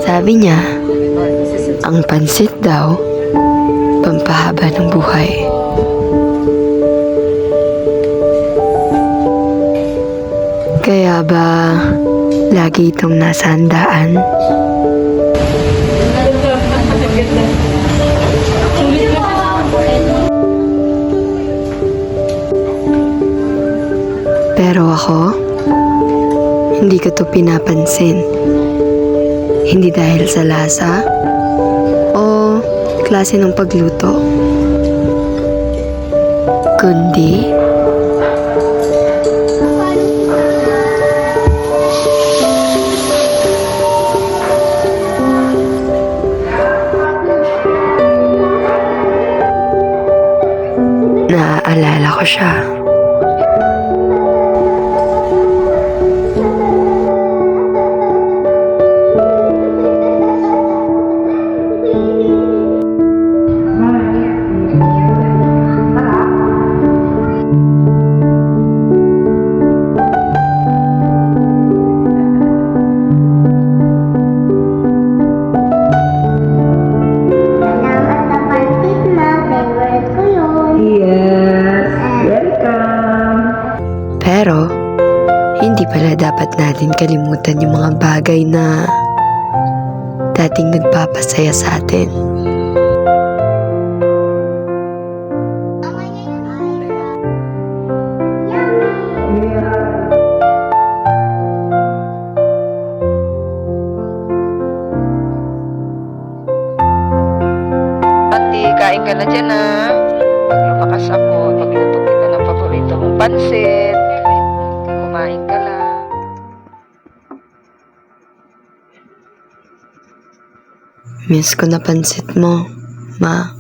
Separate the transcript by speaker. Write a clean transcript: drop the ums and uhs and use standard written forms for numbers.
Speaker 1: Sabi niya, ang pansit daw, pampahaba ng buhay. Kaya ba lagi itong nasa handaan? Pero ako, hindi ko to pinapansin. Hindi dahil sa lasa o klase ng pagluto, kundi naaalala ko siya.
Speaker 2: Salamat sa pansit na. Favorite ko yun.
Speaker 3: Yes, welcome.
Speaker 1: Pero, hindi pala dapat natin kalimutan yung mga bagay na dating nagpapasaya sa atin.
Speaker 3: Ate, kain ka na dyan ah. Pag lumakas ako, magluto kita ng paborito mong pansit. Kumain ka lang.
Speaker 1: Miss ko na pansit mo, ma.